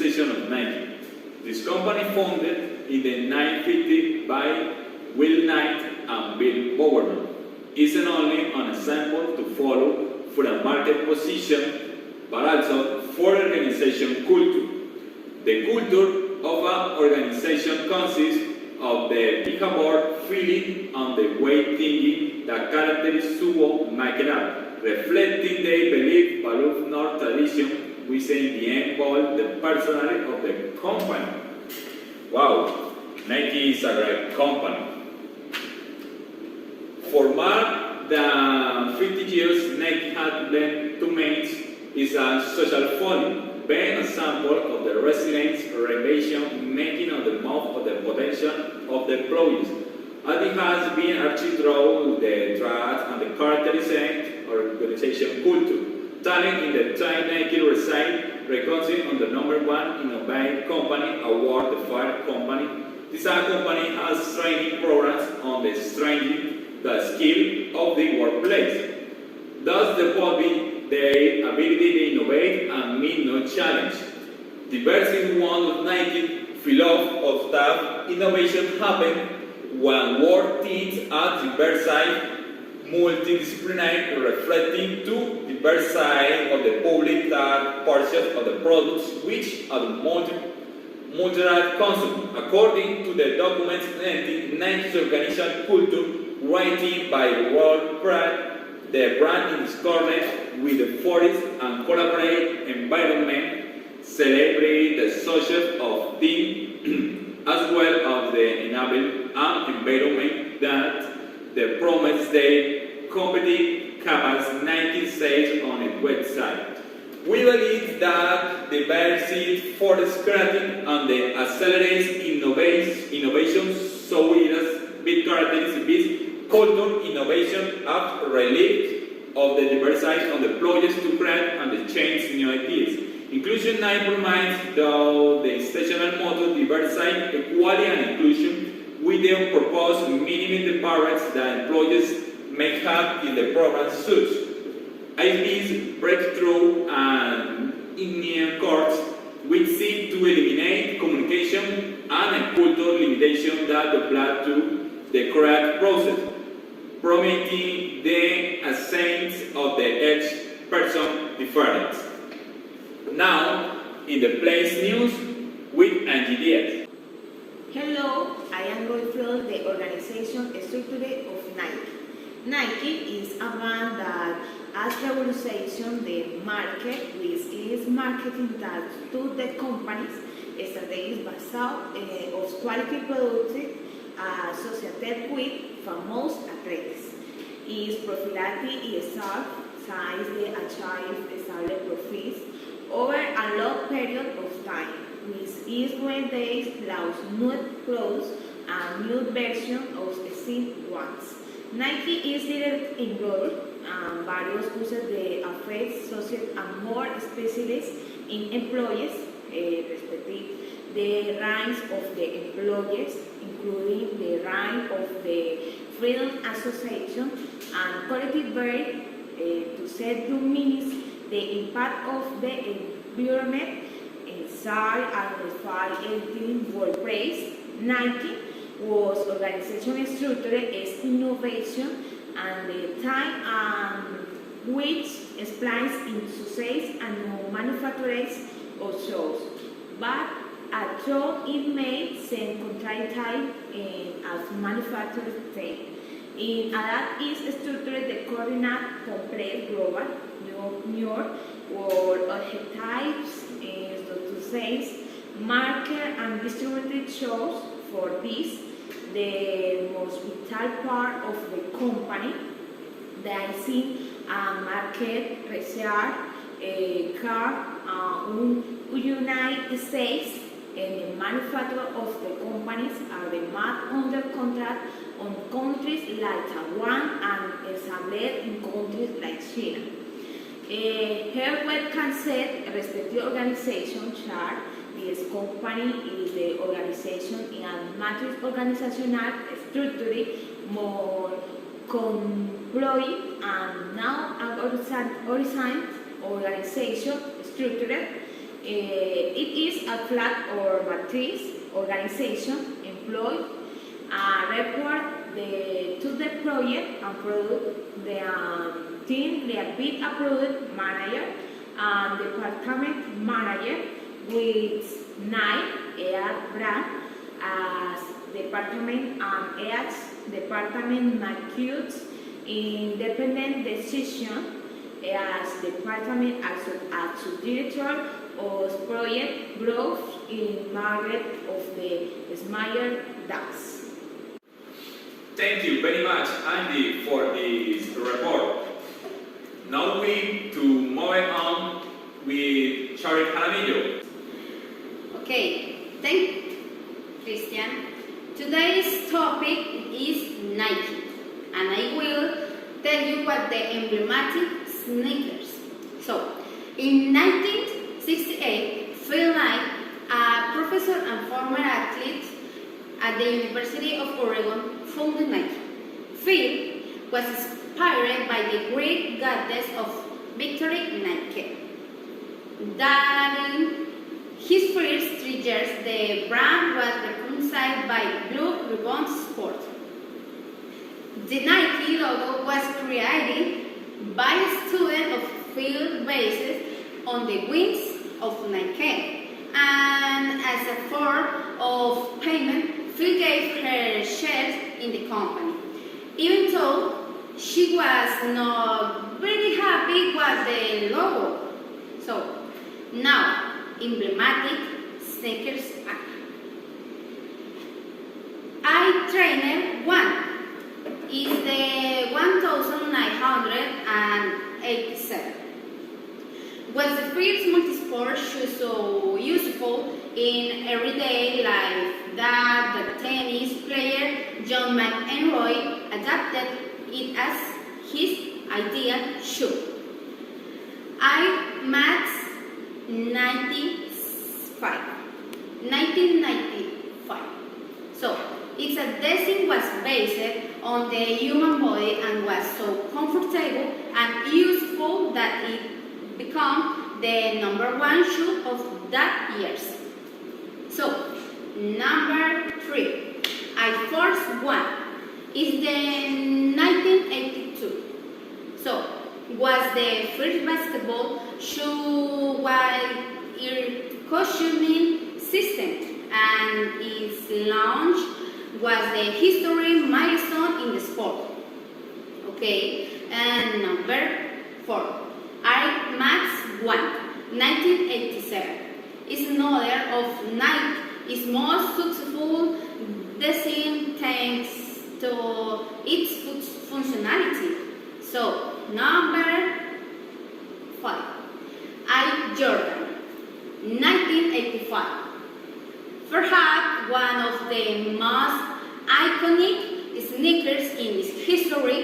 organization of Nike. This company founded in the 1950s by Will Knight and Bill Bowerman isn't only an example to follow for a market position, but also for organization culture. The culture of an organization consists of the behavior, feeling, and the way thinking that characterize to make it up, reflecting their belief, value, nor tradition, we say in the end all the personality of the company. Wow, Nike is a great company. For more than 50 years, Nike had been to make is a social folly, being a sample of the resilience, renovation, making of the most of the potential of the employees. As it has been achieved through the trust and the characterizing organization culture. Talent in the time Nike reside, recognized on the #1 innovative company award, the Fire Company. This company has training programs on the strengthening the skill of the workplace. Thus, developing their ability to innovate and meet no challenge. Diversity one of Nike philosophy of staff innovation happen when work teams are diverse, multidisciplinary, reflecting to diverse side of the public that purchase of the products which are multi-layered concept. According to the documents, Nike's organizational culture writing by World Pride, the brand is correlated with the forest and collaborate environment, celebrate the social of team, as well as the enable and environment that the promise they competitive capacity 90 says on its website. We believe that the diversity forest creating and the accelerates innovation so it has big characteristics culture innovation of relief of the diversity of the projects to create and to change new ideas. Inclusion 9 provides the stational motto diversity, equality and inclusion with the proposed minimum the barriers that employees may have in the program suits. IB's breakthrough and Indian courts which seek to eliminate communication and cultural limitation that apply to the correct process, promoting the essence of the each person difference. Now, in the place news with Angie Diaz. Hello, I am going through the organization structure of Nike. Nike is a brand that has revolutionized the market with its marketing that to the companies strategies based on quality products associated with famous athletes. Its profitability is size the achieved solid profits over a long period of time, with each when they launch new products and new versions of existing ones. Nike is leader in growth and various uses the affect social and more specialists in employees, respective the ranks of the employees, including the rank of the Freedom Association and collective bargaining to set to minimize the impact of the environment inside and outside the workplace. Nike was organization structure is innovation and the time which explains in success and no manufacturers or shows, but although it may seem contradictory as manufacturers say. In that is structured the coordinate complex global New York world archetypes to say market and distributed shows for this the most vital part of the company. They see market research car United States and the manufacturer of the companies are the made under contract on countries like Taiwan and established in countries like China. Here we can set a respective organization chart. This company is the organization in a matrix organizational structure, more employee and now an horizontal organization structure It is a flag or matrix organization employed report to the project and product the team, the bid approved manager and department manager with 9 EAD brand as department and EAD's department makes independent decision as department as director of project growth in market of the smaller DAX. Thank you very much, Andy, for this report. Now we to move on with Shari Jaramillo. Okay, thank you, Christian. Today's topic is Nike, and I will tell you what the emblematic sneakers. So, in 1968, Phil Knight, a professor and former athlete at the University of Oregon, founded Nike. Phil was inspired by the Greek goddess of victory, Nike. During his first 3 years, the brand was recognized by Blue Ribbon Sport. The Nike logo was created by a student of Phil based on the wings of Nike, and as a form of payment, Phil gave her shares in the company, even though she was not very happy with the logo. So, now, emblematic sneakers are. iTrainer 1 is the 1987. Was the first multi-sport shoe so useful in everyday life that the tennis player John McEnroe adapted it as his ideal shoe. Max 1995. So, its design was based on the human body and was so comfortable and useful that it became the #1 shoe of that years. So, number 3, Air Force 1 is the 1982. So, was the first basketball shoe with air cushioning system, and its launch was the history milestone in the sport. Okay, and number 4, Air Max 1, 1987, is another of Nike's most successful design thanks to its functionality. So, number 5, Air Jordan, 1985. Perhaps one of the most iconic sneakers in its history,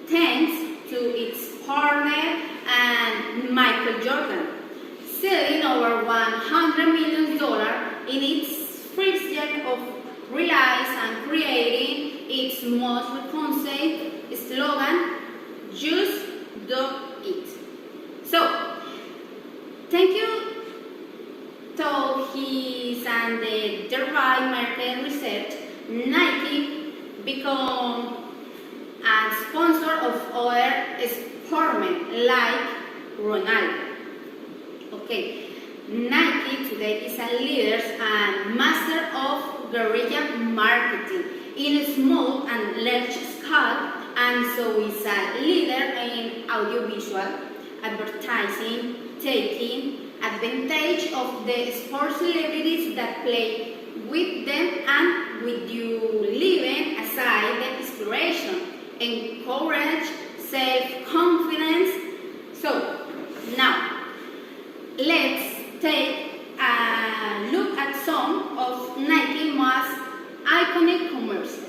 thanks to its partner and Michael Jordan, selling over $100 million in its first year of release and creating its most recognized slogan, "Just do it." So, thank you to his and the derived market research, Nike became a sponsor of other sportsmen like Ronaldo. Okay, Nike today is a leader and master of guerrilla marketing in a small and large scale, and so is a leader in audiovisual advertising, taking advantage of the sports celebrities that play with them and with you, leaving aside the inspiration, encourage self-confidence. So, now, let's take a look at some of Nike's most iconic commercials.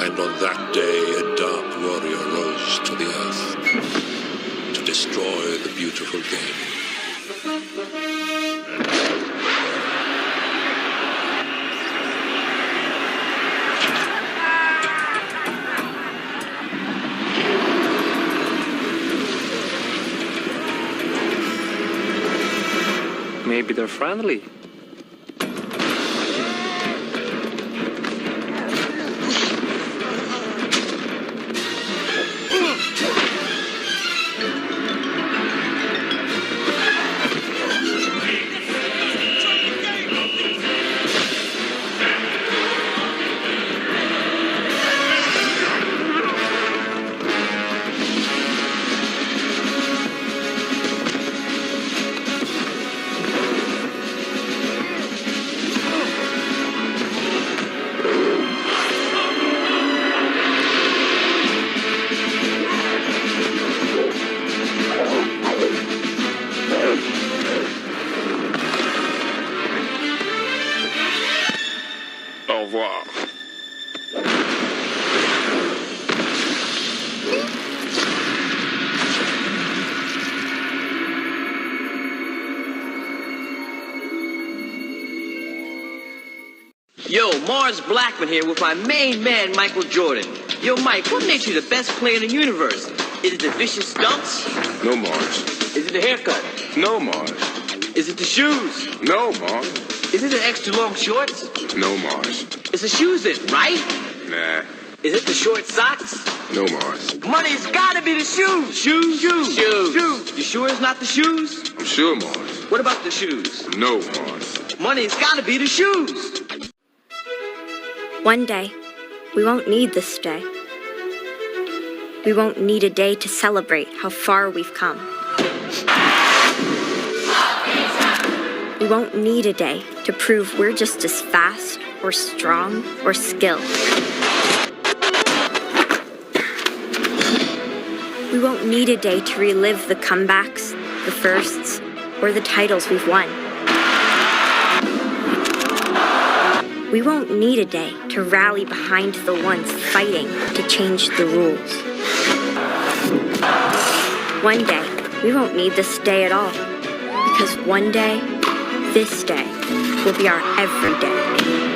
And on that day, a dark warrior rose to the earth to destroy the beautiful game. Maybe they're friendly. Au revoir. Yo, Mars Blackman here with my main man, Michael Jordan. Yo, Mike, what makes you the best player in the universe? Is it the vicious dunks? No, Mars. Is it the haircut? No, Mars. Is it the shoes? No, Mars. Is it the extra long shorts? No, Mars. It's the shoes then, right? Nah. Is it the short socks? No, Mars. Money's gotta be the shoes. Shoes. You sure it's not the shoes? I'm sure, Mars. What about the shoes? No, Mars. Money's gotta be the shoes. One day, we won't need this day. We won't need a day to celebrate how far we've come. We won't need a day to prove we're just as fast or strong or skilled. We won't need a day to relive the comebacks, the firsts, or the titles we've won. We won't need a day to rally behind the ones fighting to change the rules. One day, we won't need this day at all, because one day, this day, will be our everyday.